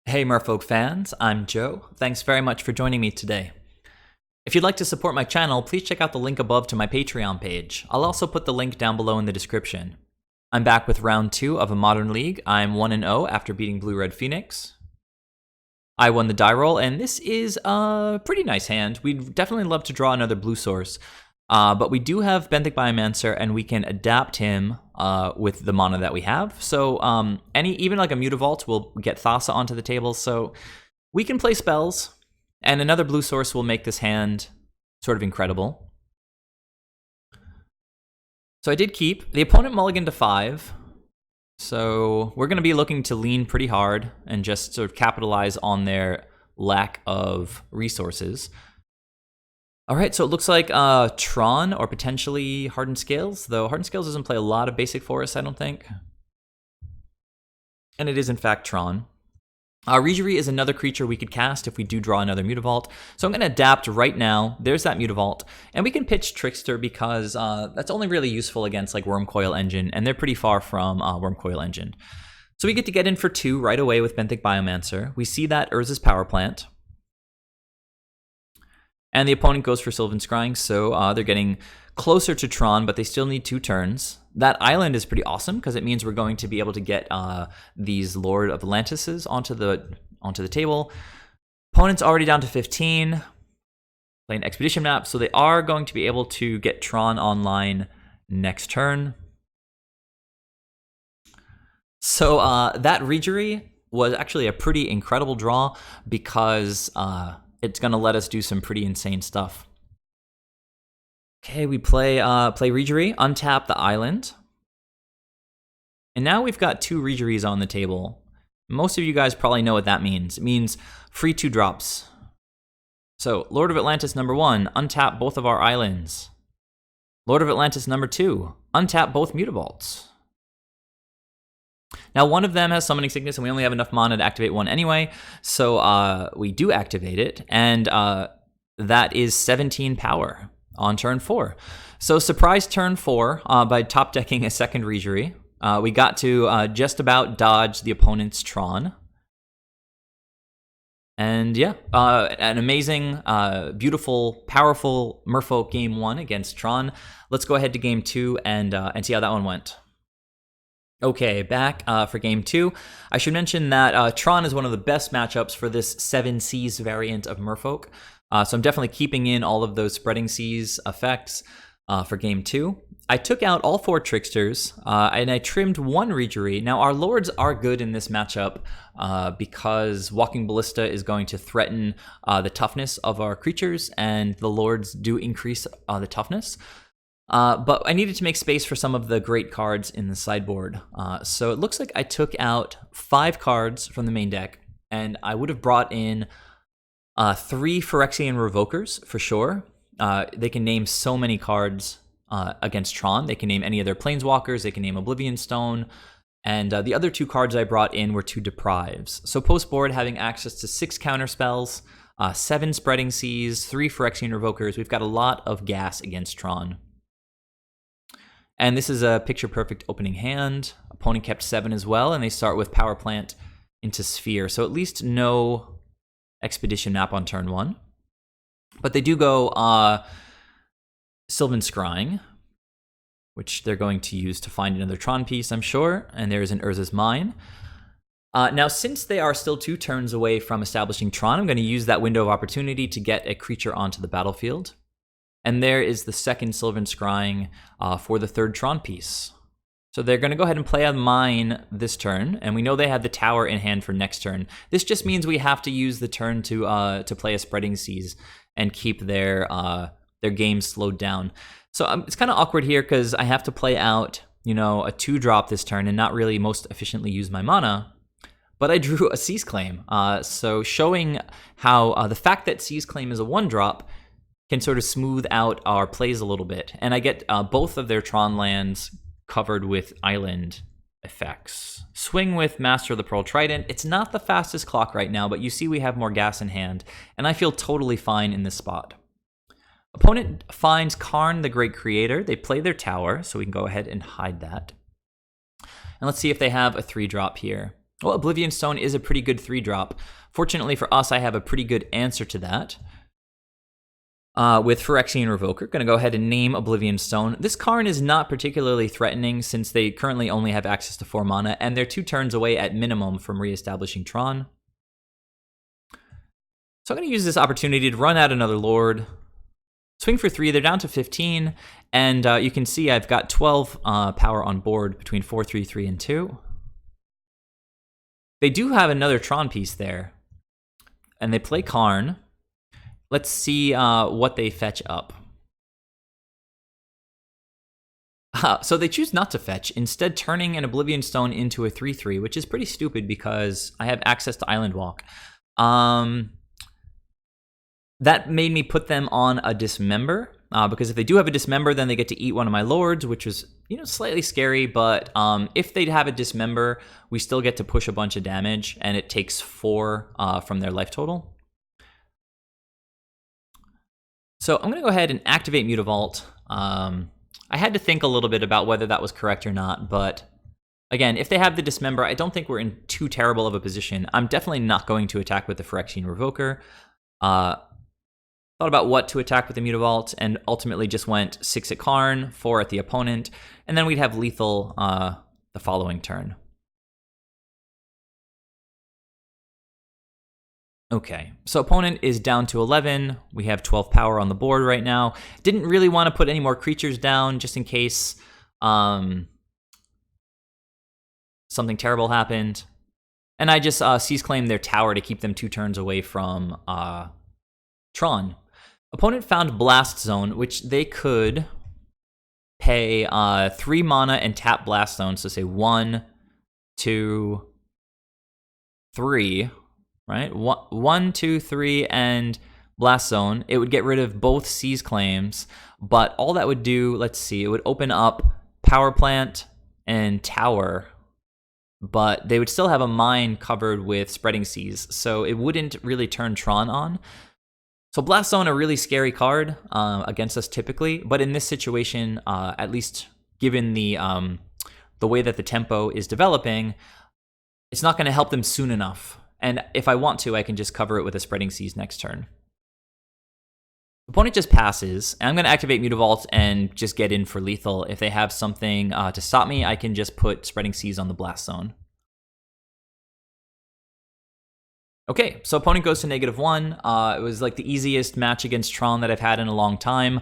Hey Merfolk fans, I'm Joe. Thanks very much for joining me today. If you'd like to support my channel, please check out the link above to my Patreon page. I'll also put the link down below in the description. I'm back with round 2 of a Modern League. I'm 1-0 after beating Blue-Red Phoenix. I won the die roll, and this is a pretty nice hand. We'd definitely love to draw another blue source. But we do have Benthic Biomancer, and we can adapt him with the mana that we have. So even like a Mutavault will get Thassa onto the table. So we can play spells, and another blue source will make this hand sort of incredible. So I did keep. The opponent mulliganed to 5. So we're going to be looking to lean pretty hard and just sort of capitalize on their lack of resources. All right, so it looks like Tron or potentially Hardened Scales, though Hardened Scales doesn't play a lot of basic forests, I don't think. And it is, in fact, Tron. Reejerey is another creature we could cast if we do draw another Mutavault. So I'm going to adapt right now. There's that Mutavault. And we can pitch Trickster because that's only really useful against like Wormcoil Engine, and they're pretty far from Wormcoil Engine. So we get in for 2 right away with Benthic Biomancer. We see that Urza's Power Plant. And the opponent goes for Sylvan Scrying, so they're getting closer to Tron, but they still need 2 turns. That island is pretty awesome because it means we're going to be able to get these Lord of Atlantis onto the table. Opponent's already down to 15, playing Expedition Map, so they are going to be able to get Tron online next turn. So that Reejerey was actually a pretty incredible draw because it's going to let us do some pretty insane stuff. Okay, we play Reejerey, untap the island. And now we've got 2 Reejereys on the table. Most of you guys probably know what that means. It means free 2 drops. So, Lord of Atlantis number 1, untap both of our islands. Lord of Atlantis number 2, untap both Mutavaults. Now, one of them has Summoning Sickness, and we only have enough mana to activate one anyway, so we do activate it, and that is 17 power on turn 4. So, surprise turn 4 by top decking a second Reejerey. We got to just about dodge the opponent's Tron. And yeah, an amazing, beautiful, powerful Merfolk game 1 against Tron. Let's go ahead to game 2 and see how that one went. Okay, back for game 2. I should mention that Tron is one of the best matchups for this 7 Seas variant of Merfolk. So I'm definitely keeping in all of those Spreading Seas effects for game 2. I took out all 4 Tricksters, and I trimmed 1 Reejerey. Now, our Lords are good in this matchup because Walking Ballista is going to threaten the toughness of our creatures, and the Lords do increase the toughness. But I needed to make space for some of the great cards in the sideboard. So it looks like I took out 5 cards from the main deck, and I would have brought in 3 Phyrexian Revokers for sure. They can name so many cards against Tron. They can name any of their Planeswalkers, they can name Oblivion Stone, and the other 2 cards I brought in were 2 Deprives. So post-board, having access to 6 counter spells, 7 Spreading Seas, 3 Phyrexian Revokers, we've got a lot of gas against Tron. And this is a picture-perfect opening hand. Opponent kept 7 as well, and they start with Power Plant into Sphere. So at least no Expedition Map on turn 1. But they do go Sylvan Scrying, which they're going to use to find another Tron piece, I'm sure. And there is an Urza's Mine. Now, since they are still 2 turns away from establishing Tron, I'm going to use that window of opportunity to get a creature onto the battlefield. And there is the second Sylvan Scrying for the 3rd Tron piece. So they're going to go ahead and play a Mine this turn, and we know they have the Tower in hand for next turn. This just means we have to use the turn to play a Spreading Seas and keep their game slowed down. So it's kind of awkward here because I have to play out, a 2-drop this turn and not really most efficiently use my mana. But I drew a Seize Claim, so showing how the fact that Seize Claim is a 1-drop can sort of smooth out our plays a little bit. And I get both of their Tron lands covered with island effects. Swing with Master of the Pearl Trident. It's not the fastest clock right now, but you see we have more gas in hand, and I feel totally fine in this spot. Opponent finds Karn, the Great Creator. They play their tower, so we can go ahead and hide that. And let's see if they have a 3-drop here. Well, Oblivion Stone is a pretty good 3-drop. Fortunately for us, I have a pretty good answer to that. With Phyrexian Revoker, going to go ahead and name Oblivion Stone. This Karn is not particularly threatening since they currently only have access to 4 mana, and they're 2 turns away at minimum from reestablishing Tron. So I'm going to use this opportunity to run out another Lord. Swing for 3, they're down to 15, and you can see I've got 12 power on board between 4, 3, 3, and 2. They do have another Tron piece there, and they play Karn. Let's see what they fetch up. So they choose not to fetch, instead turning an Oblivion Stone into a 3/3, which is pretty stupid because I have access to Island Walk. That made me put them on a Dismember, because if they do have a Dismember, then they get to eat one of my Lords, which was, slightly scary, but if they'd have a Dismember, we still get to push a bunch of damage, and it takes 4 from their life total. So I'm going to go ahead and activate Mutavault. I had to think a little bit about whether that was correct or not, but again, if they have the Dismember, I don't think we're in too terrible of a position. I'm definitely not going to attack with the Phyrexian Revoker. Thought about what to attack with the Mutavault, and ultimately just went 6 at Karn, 4 at the opponent, and then we'd have lethal the following turn. Okay, so opponent is down to 11. We have 12 power on the board right now. Didn't really want to put any more creatures down just in case something terrible happened. And I just seize claim their tower to keep them 2 turns away from Tron. Opponent found Blast Zone, which they could pay 3 mana and tap Blast Zone. So say 1, 2, 3. Right? 1, 2, 3, and Blast Zone. It would get rid of both seize claims, but all that would do, let's see, it would open up Power Plant and Tower, but they would still have a mine covered with Spreading Seas, so it wouldn't really turn Tron on. So Blast Zone, a really scary card against us typically, but in this situation, at least given the way that the tempo is developing, it's not going to help them soon enough. And if I want to, I can just cover it with a Spreading Seas next turn. Opponent just passes, and I'm going to activate Mutavault and just get in for lethal. If they have something to stop me, I can just put Spreading Seas on the Blast Zone. Okay, so opponent goes to -1. It was like the easiest match against Tron that I've had in a long time.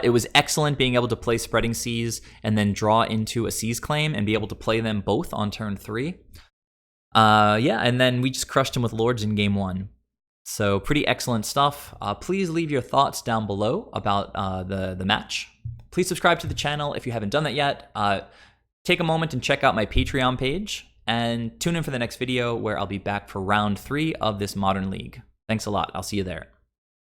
It was excellent being able to play Spreading Seas and then draw into a Seize Claim and be able to play them both on turn 3. Yeah, and then we just crushed him with Lords in game 1. So pretty excellent stuff. Please leave your thoughts down below about the match. Please subscribe to the channel if you haven't done that yet. Take a moment and check out my Patreon page, and tune in for the next video where I'll be back for round 3 of this Modern League. Thanks a lot. I'll see you there.